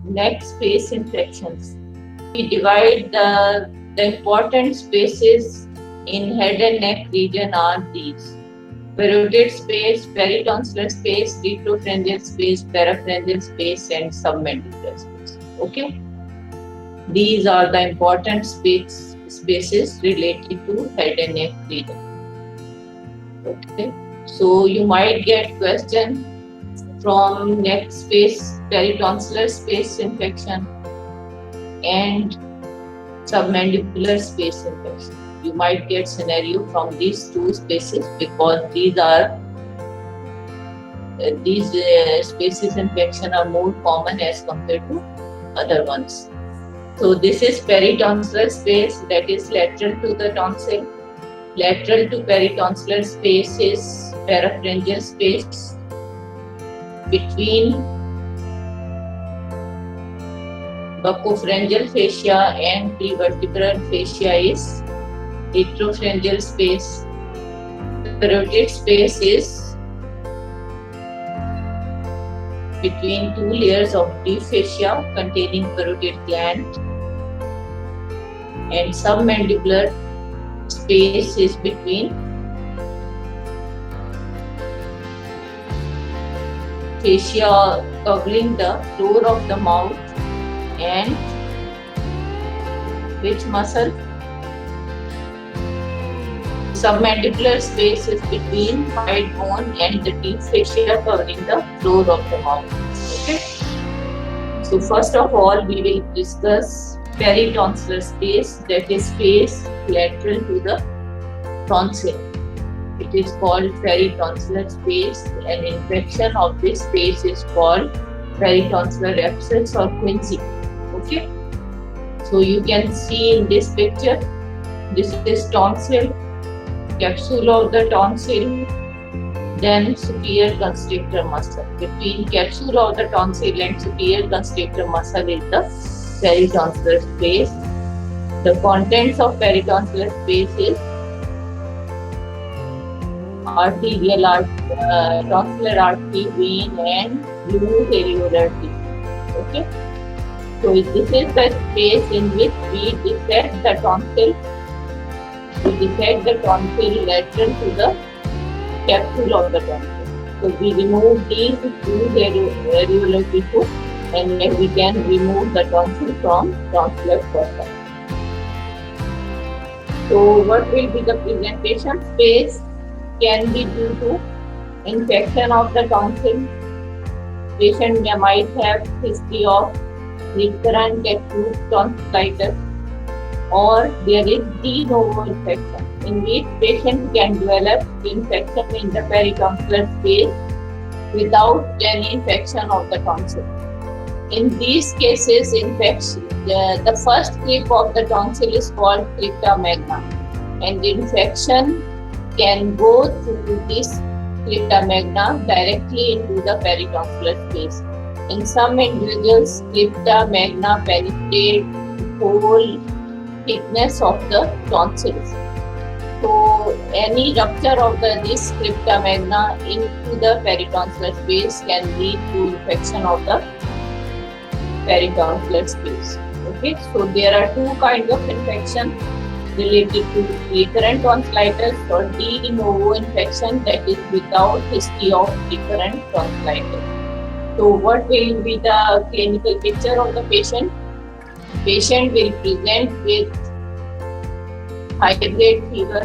neck space infections. We divide the important spaces in head and neck region are these: parotid space, peritonsillar space, retropharyngeal space, parapharyngeal space, and submandibular space. Okay, these are the important spaces related to head and neck region. Okay, so you might get question from neck space, peritonsillar space infection, and submandibular space infection. You might get scenario from these two spaces because these spaces infection are more common as compared to other ones. So this is peritonsillar space, that is lateral to the tonsil. Lateral to peritonsillar space is parapharyngeal space. Between buccopharyngeal fascia and prevertebral fascia is retropharyngeal space. Parotid space is between two layers of deep fascia containing parotid gland, and submandibular space is between fascia covering the floor of the mouth and which muscle? Submandibular space is between hide bone and the deep fascia covering the floor of the mouth. Okay. So first of all, we will discuss peritonsillar space, that is space lateral to the tonsil. It is called peritonsillar space. An infection of this space is called peritonsillar abscess or quinsy. Okay. So you can see in this picture, this is tonsil, capsule of the tonsil, then superior constrictor muscle. Between capsule of the tonsil and superior constrictor muscle is the peritonsillar space. The contents of peritonsillar space is arterial tonsillar artery, vein, and loose areolar tissue. Okay. So this is the space in which we dissect the tonsil. We dissect the tonsil lateral to the capsule of the tonsil. So we remove these loose areolar tissue, and then we can remove the tonsil from tonsillar fossa. So what will be the presentation? Space can be due to infection of the tonsil. Patient might have history of recurrent acute tonsillitis, or there is de novo infection, in which patient can develop infection in the peritonsillar space without any infection of the tonsil. In these cases, infection, the first clip of the tonsil is called crypta magna, and the infection can go through this crypta magna directly into the peritonsillar space. In some individuals, crypta magna penetrate whole thickness of the tonsils. So any rupture of this crypta magna into the peritonsillar space can lead to infection of the peritonsillar space. Okay, so there are two kinds of infection related to recurrent tonsillitis or de novo infection, that is without history of recurrent tonsillitis. So what will be the clinical picture of the patient? Patient will present with high-grade fever.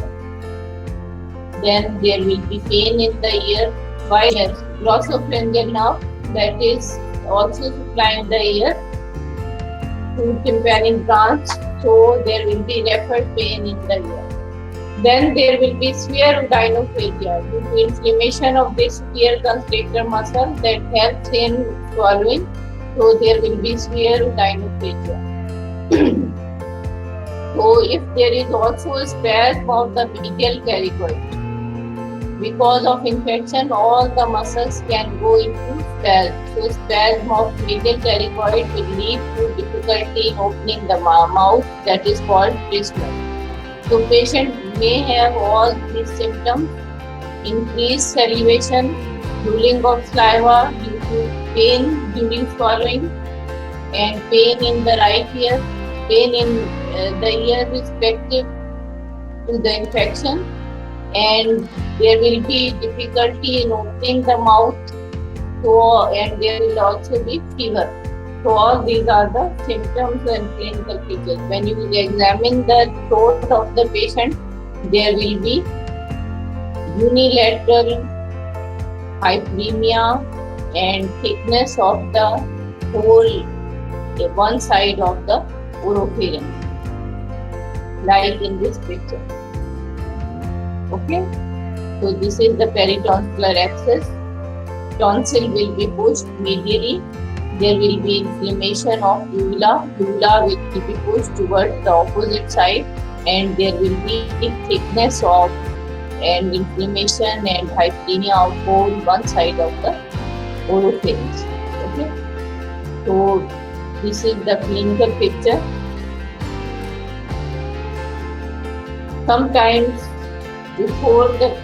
Then there will be pain in the ear. While glossopharyngeal nerve, that is also supplying the ear to tympanic branch, so there will be referred pain in the ear. Then there will be severe dinophagia due to inflammation of the superior constrictor muscle that helps in swallowing. So there will be severe dinophagia. So if there is also a spasm of the medial caricoid, because of infection, all the muscles can go into spasm. So spasm of medial caricoid will lead to difficulty in opening the mouth, that is called trismus. So patient may have all these symptoms: increased salivation, drooling of saliva due to pain during swallowing, and pain in the right ear, pain in the ear respective to the infection, and there will be difficulty in opening the mouth, and there will also be fever. So all these are the symptoms and clinical features. When you examine the throat of the patient, there will be unilateral hyperemia and thickness of the whole one side of the oropharynx, like in this picture. Okay, so this is the peritonsillar abscess. Tonsil will be pushed medially. There will be inflammation of uvula. Uvula will be pushed towards the opposite side, and there will be thickness of and inflammation and hyperemia of whole one side of the oropharynx. Okay, so this is the clinical picture. Sometimes before the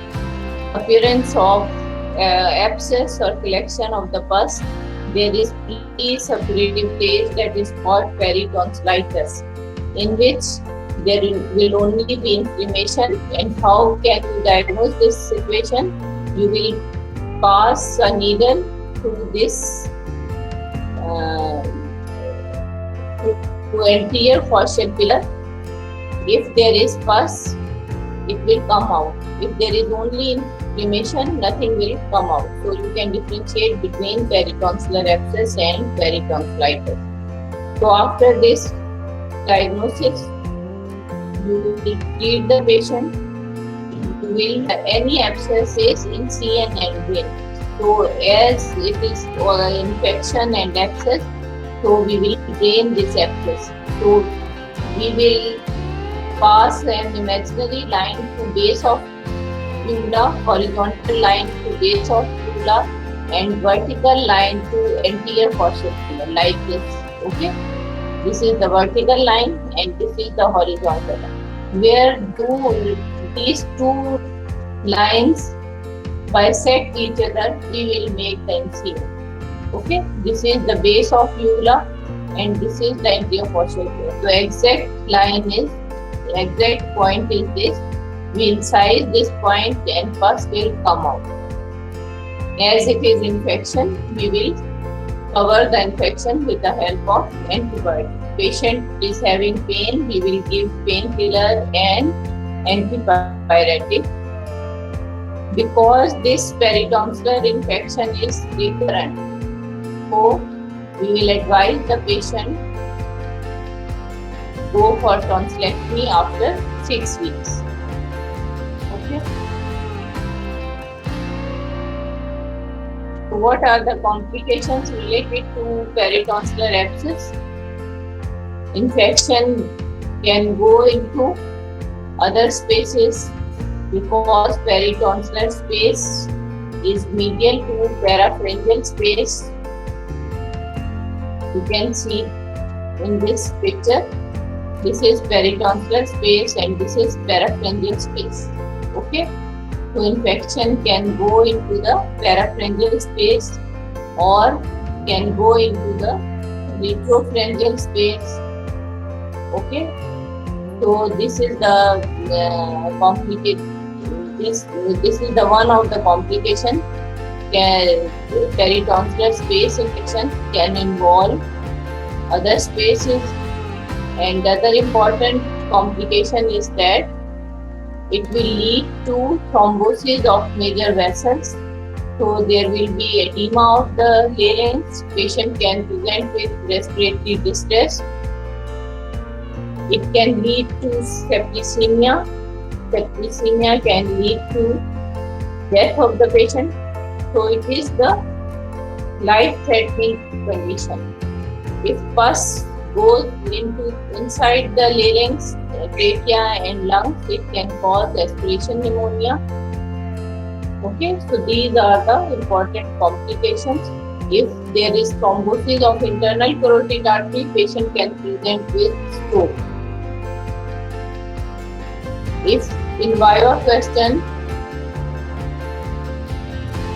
appearance of abscess or collection of the pus, there is pre-suppurative phase that is called peritonsillitis, in which there will only be inflammation. And how can you diagnose this situation? You will pass a needle through this to anterior facial pillar. If there is pus, it will come out. If there is only inflammation, nothing will come out. So you can differentiate between peritonsillar abscess and peritonsillitis. So after this diagnosis, you will treat the patient. You will any abscess is in CN and brain. So as it is infection and abscess, so we will drain this abscess. So we will pass an imaginary line to base of uvula, horizontal line to base of uvula, and vertical line to anterior facial pillar, like this. Okay, this is the vertical line and this is the horizontal line. Where do these two lines bisect each other, we will make the incision. Okay, this is the base of uvula and this is the anterior facial pillar. So exact point is this. We incise this point and pus will come out. As it is infection, we will cover the infection with the help of antibiotic. Patient is having pain, we will give painkiller and antipyretic. Because this peritonsillar infection is recurrent, so we will advise the patient go for tonsillectomy after 6 weeks. Okay. So what are the complications related to peritonsillar abscess? Infection can go into other spaces because peritonsillar space is medial to parapharyngeal space. You can see in this picture, this is peritonsillar space and this is parapharyngeal space. Okay, so infection can go into the parapharyngeal space or can go into the retropharyngeal space. Okay, so this is the complicated. This is the one of the complication. Peritonsillar space infection can involve other spaces, and the other important complication is that it will lead to thrombosis of major vessels. So there will be edema of the larynx. Patient can present with respiratory distress. It can lead to septicemia. Septicemia can lead to death of the patient. So it is the life-threatening condition. If pus goes inside the larynx, trachea and lungs, it can cause aspiration pneumonia. Okay, so these are the important complications. If there is thrombosis of internal carotid artery, patient can present with stroke. If in bio question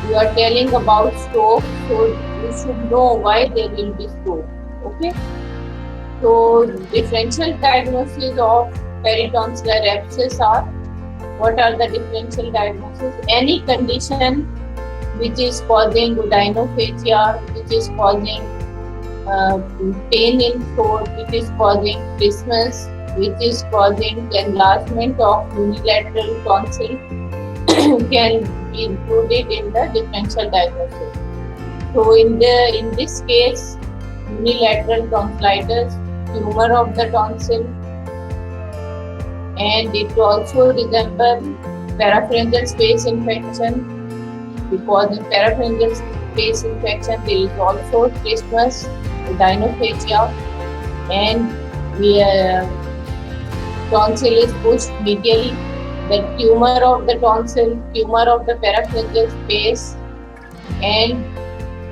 you are telling about stroke, so you should know why there will be stroke. Okay. So differential diagnosis of peritonsillar abscess are, what are the differential diagnosis? Any condition which is causing gudinophagia, which is causing pain in throat, which is causing trismus, which is causing enlargement of unilateral tonsil can be included in the differential diagnosis. So in this case, unilateral tonsillitis, tumor of the tonsil, and it also resembles parapharyngeal space infection, because in parapharyngeal space infection there is also trismus, gudinophagia, and tonsil is pushed medially. The tumor of the tonsil, tumor of the parapharyngeal space, and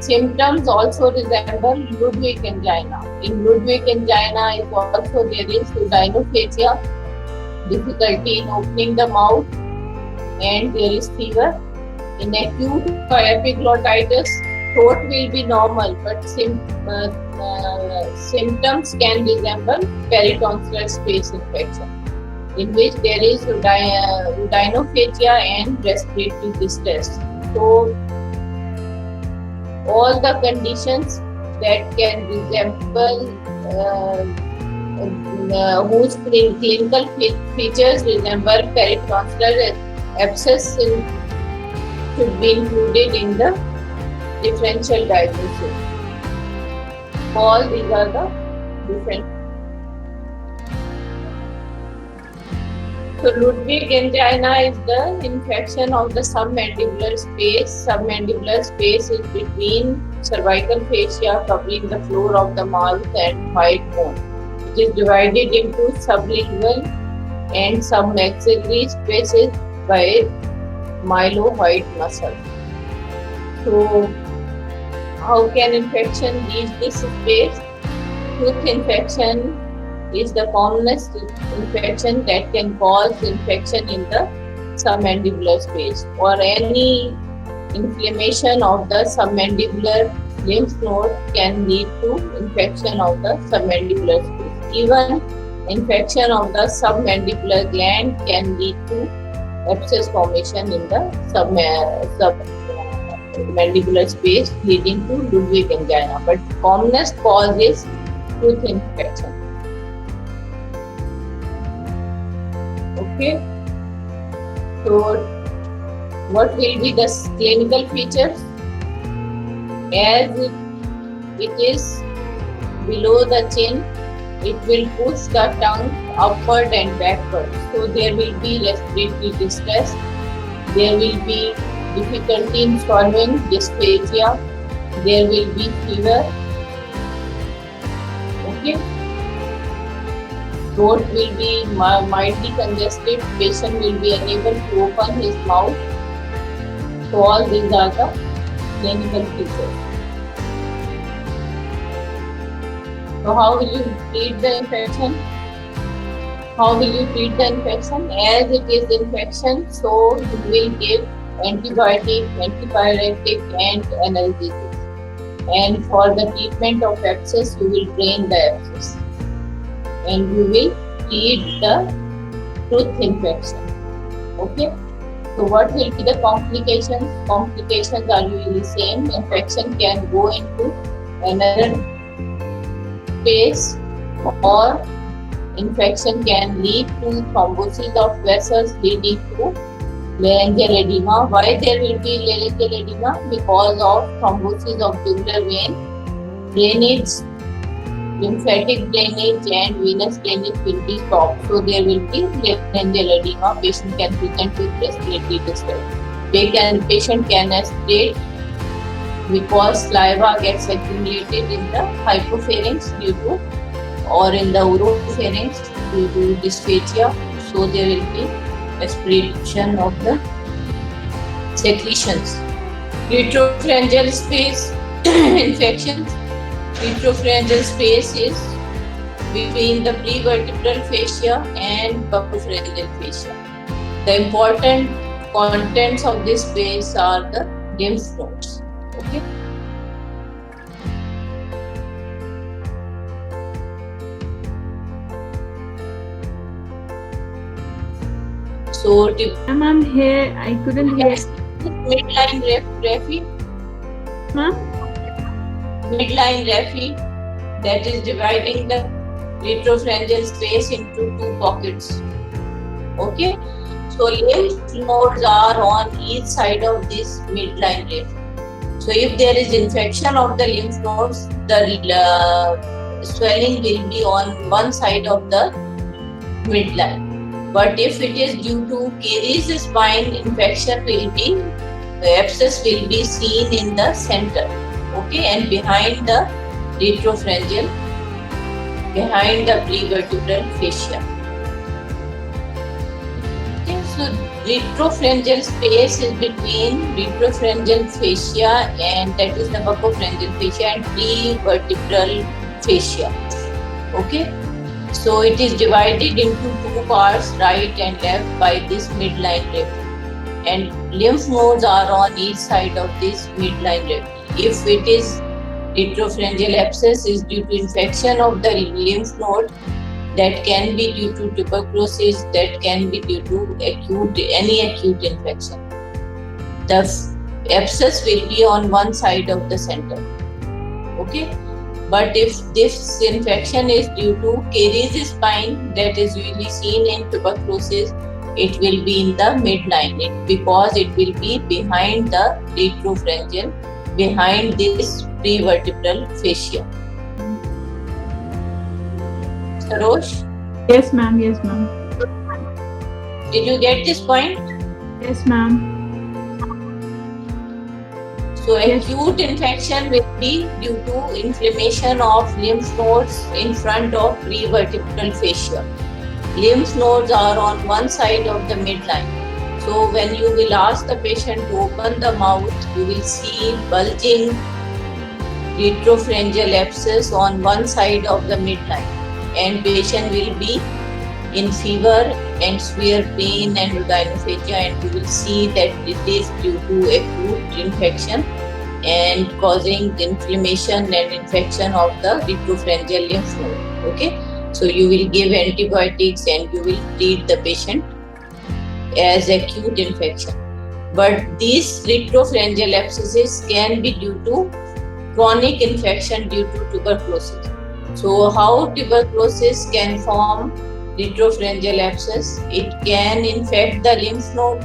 symptoms also resemble Ludwig angina. In Ludwig angina is also there is gudinophagia, difficulty in opening the mouth, and there is fever. In acute epiglottitis, throat will be normal, but symptoms can resemble peritonsillar space infection, in which there is gudinophagia and respiratory distress. So all the conditions that can resemble whose clinical features resemble peritonsillar abscess should be included in the differential diagnosis. All these are the different. So Ludwig angina is the infection of the submandibular space. Submandibular space is between cervical fascia covering the floor of the mouth and white bone. It is divided into sublingual and submaxillary spaces by mylo-white muscle. So how can infection reach this space? Tooth infection is the commonest infection that can cause infection in the submandibular space, or any inflammation of the submandibular lymph node can lead to infection of the submandibular space. Even infection of the submandibular gland can lead to abscess formation in the submandibular space, leading to Ludwig angina. But commonest cause is tooth infection. Okay. So what will be the clinical features? As it is below the chin, it will push the tongue upward and backward. So there will be respiratory distress, there will be difficulty in swallowing, dysphagia, there will be fever. Okay. Throat will be mildly congested, patient will be unable to open his mouth. So all these are the clinical features. So how will you treat the infection? How will you treat the infection? As it is infection, so you will give antibiotic, antipyretic and analgesics. And for the treatment of abscess, you will drain the abscess. And you will treat the tooth infection. Okay. So what will be the complications? Complications are usually same. Infection can go into another space, or infection can lead to thrombosis of vessels leading to laryngeal edema. Why there will be laryngeal edema? Because of thrombosis of jugular vein, drainage, lymphatic drainage and venous drainage will be stopped. So there will be laryngeal edema. Patient can present with respiratory distress. Patient can aspirate because saliva gets accumulated in the hypopharynx due to, or in the oropharynx due to dysphagia. So there will be aspiration of the secretions. Retropharyngeal space infections. Retropharyngeal space is between the prevertebral fascia and buccopharyngeal fascia. The important contents of this space are the lymph nodes. Okay. So Ma'am, here I couldn't hear. Midline raphe. Ma'am? Midline raphe, that is dividing the retropharyngeal space into two pockets. Okay, so lymph nodes are on each side of this midline raphe. So if there is infection of the lymph nodes, the swelling will be on one side of the midline. But if it is due to caries spine, infection will be, the abscess will be seen in the center, okay, and behind the retropharyngeal, behind the prevertebral fascia. Okay, so retropharyngeal space is between retropharyngeal fascia, and that is the buccopharyngeal fascia, and prevertebral fascia. Okay. So it is divided into two parts, right and left, by this midline raphe. And lymph nodes are on each side of this midline raphe. If it is retropharyngeal abscess is due to infection of the lymph node, that can be due to tuberculosis, that can be due to any acute infection. The abscess will be on one side of the center. Okay. But if this infection is due to caries spine, that is usually seen in tuberculosis, it will be in the midline, because it will be behind the retropharyngeal, behind this prevertebral fascia. Sarosh? Yes, ma'am. Yes, ma'am. Did you get this point? Yes, ma'am. So acute infection will be due to inflammation of lymph nodes in front of prevertebral fascia. Lymph nodes are on one side of the midline. So when you will ask the patient to open the mouth, you will see bulging retropharyngeal abscess on one side of the midline, and patient will be in fever and severe pain and rhinophagia, and you will see that it is due to acute infection and causing inflammation and infection of the retropharyngeal lymph node. Okay, so you will give antibiotics and you will treat the patient as acute infection. But these retropharyngeal abscesses can be due to chronic infection due to tuberculosis. So how tuberculosis can form retropharyngeal abscess? It can infect the lymph node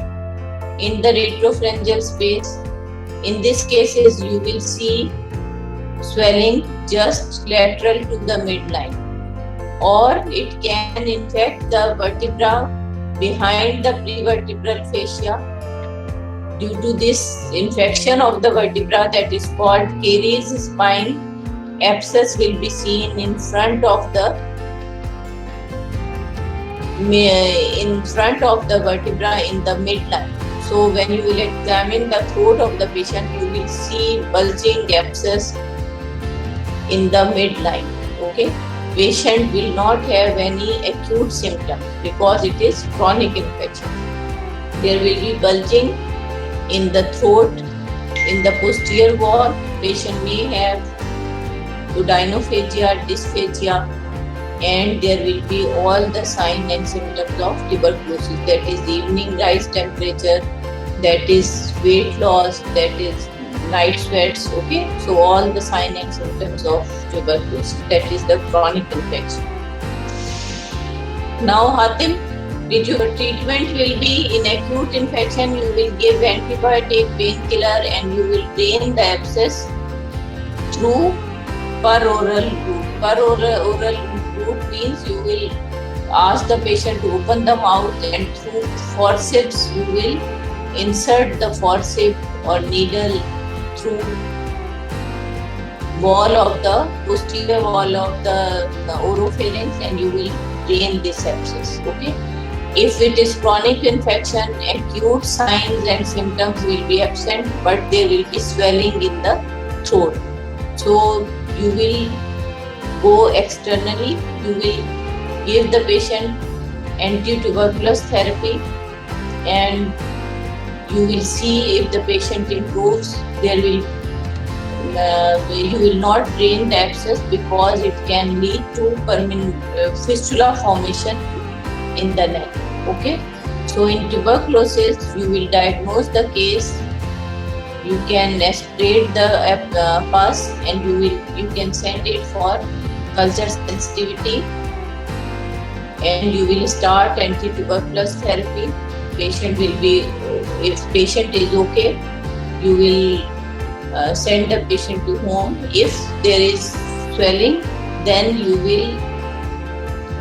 in the retropharyngeal space. In these cases, you will see swelling just lateral to the midline, or it can infect the vertebra behind the prevertebral fascia. Due to this infection of the vertebra, that is called caries spine, abscess will be seen in front of the vertebra in the midline. So when you will examine the throat of the patient, you will see bulging abscess in the midline. Okay, patient will not have any acute symptoms because it is chronic infection. There will be bulging in the throat, in the posterior wall. Patient may have rhinophagia, dysphagia, and there will be all the signs and symptoms of tuberculosis. That is evening rise temperature, that is weight loss, that is night sweats. Okay, so all the signs and symptoms of tuberculosis, that is the chronic infection. Now Hatim, your treatment will be in acute infection. You will give antibiotic, painkiller, and you will drain the abscess through peroral route. Peroral route means you will ask the patient to open the mouth, and through forceps you will insert the forceps or needle through wall of the posterior wall of the oropharynx, and you will drain this abscess. Okay. If it is chronic infection, acute signs and symptoms will be absent, but there will be swelling in the throat. So you will go externally, you will give the patient anti-tuberculous therapy, and you will see if the patient improves. There will you will not drain the abscess because it can lead to fistula formation in the neck. Okay, So in tuberculosis, you will diagnose the case. You can aspirate the pus, and you can send it for culture sensitivity, and you will start anti-tuberculous therapy. Patient will be, if patient is okay, you will send the patient to home. If there is swelling, then you will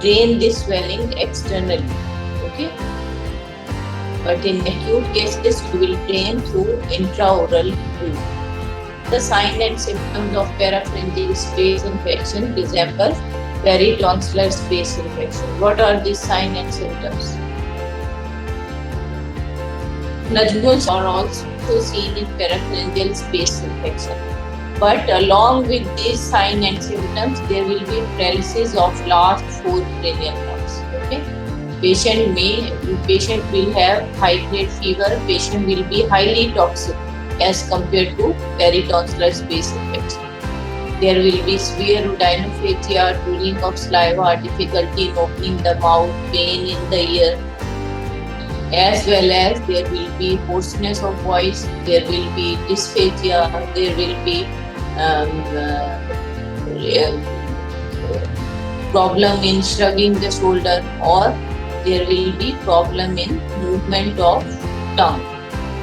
drain this swelling externally. Okay. But in acute cases, you will drain through intraoral route. The sign and symptoms of parapharyngeal space infection resemble peritonsillar space infection. What are these signs and symptoms? Najeeb are also seen in parapharyngeal space infection. But along with these signs and symptoms, there will be paralysis of last 4 cranial nerves. Okay. Patient will have high-grade fever. Patient will be highly toxic as compared to peritonsillar space infection. There will be severe rhinophagia, drooling of saliva, difficulty in opening the mouth, pain in the ear, as well as there will be hoarseness of voice, there will be dysphagia, there will be problem in shrugging the shoulder, or there will be problem in movement of tongue.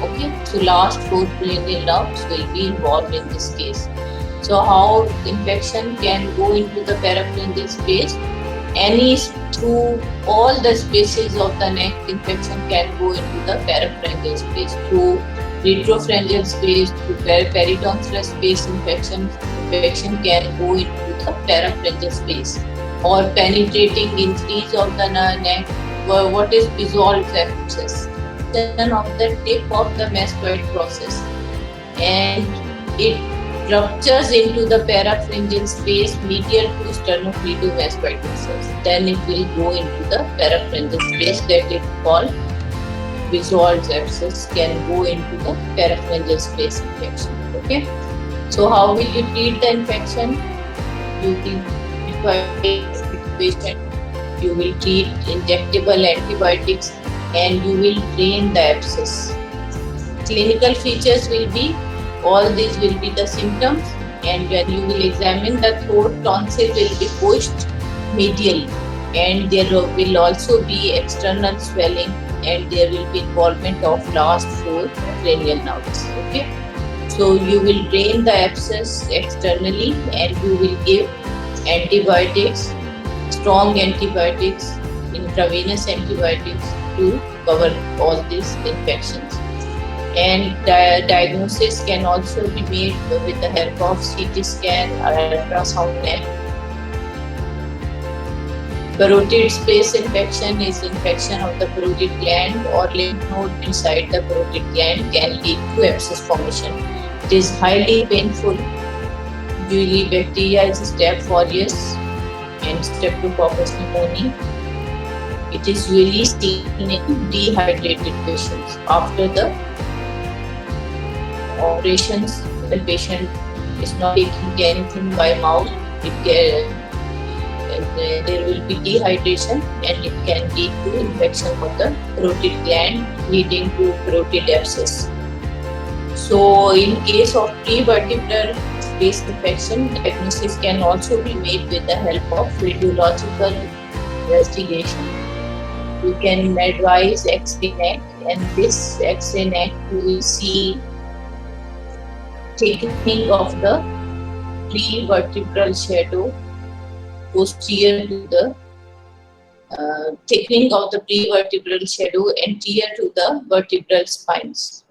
Okay, so last 4 cranial nerves will be involved in this case. So how infection can go into the parapharyngeal space? Any through all the spaces of the neck, infection can go into the parapharyngeal space. Through retropharyngeal space, through peritonsillar space infection can go into the parapharyngeal space. Or penetrating increase of the neck. What is dissolved abscess? Of the tip of the mastoid process, and it ruptures into the parapharyngeal space medial to sternocleidomastoid muscles. Then it will go into the parapharyngeal space, that is called dissolved abscess, can go into the parapharyngeal space infection. Okay. So how will you treat the infection? You will patient, you will treat injectable antibiotics, and you will drain the abscess. Clinical features will be, all these will be the symptoms, and when you will examine the throat, tonsil will be pushed medially, and there will also be external swelling, and there will be involvement of last 4 cranial nerves. Okay. So you will drain the abscess externally, and you will give antibiotics, strong antibiotics, intravenous antibiotics to cover all these infections. And diagnosis can also be made with the help of CT scan or ultrasound. Parotid space infection is infection of the parotid gland or lymph node inside the parotid gland, can lead to abscess formation. It is highly painful. Usually bacteria is Staph aureus and Streptococcus pneumoniae. It is usually seen in dehydrated patients. After the operations, the patient is not taking anything by mouth, there will be dehydration, and it can lead to infection of the parotid gland, leading to parotid abscess. So in case of prevertebral space infection, diagnosis can also be made with the help of radiological investigation. You can advise X-ray neck, and this X-ray neck you will see thickening of the prevertebral shadow posterior to the thickening of the prevertebral shadow anterior to the vertebral spines.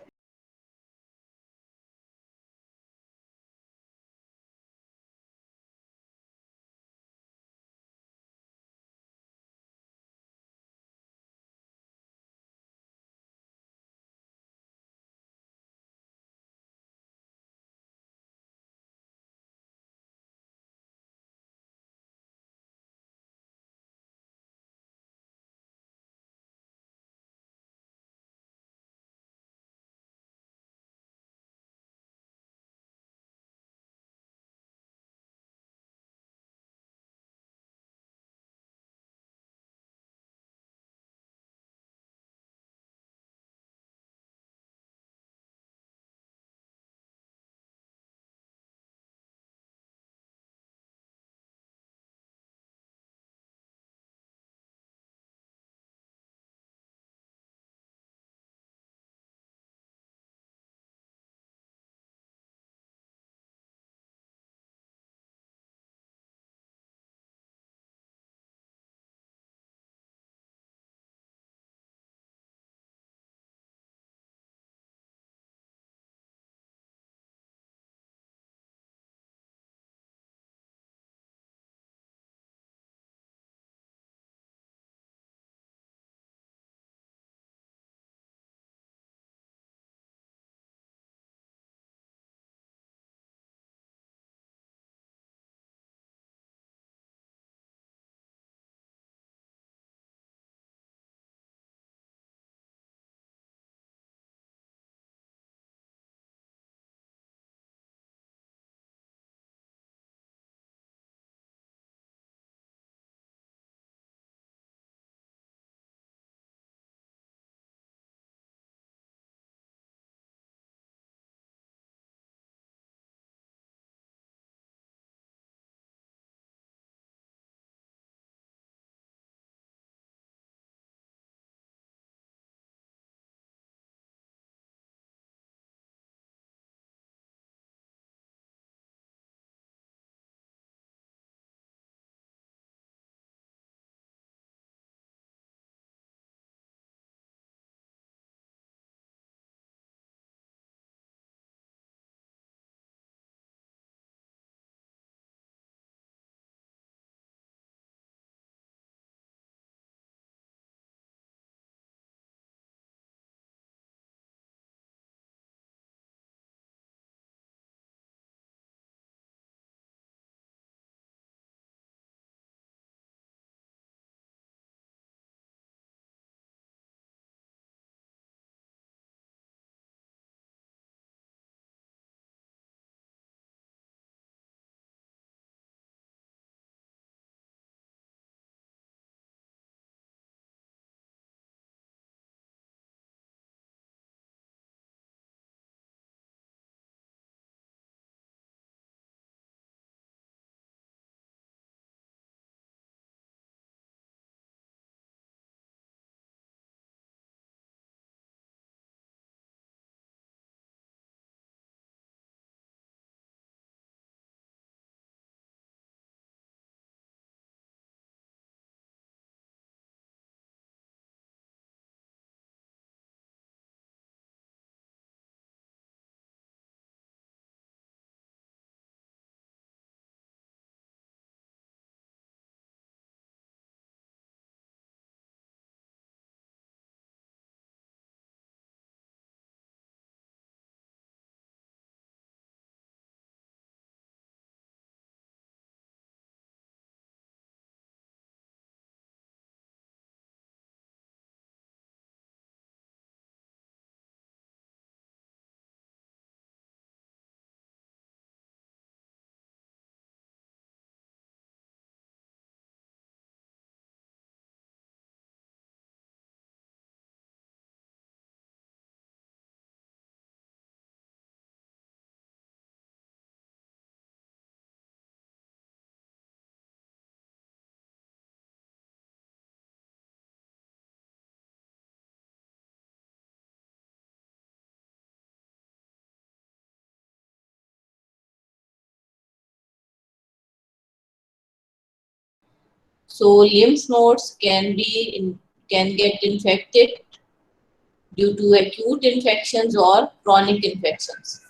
So lymph nodes can get infected due to acute infections or chronic infections.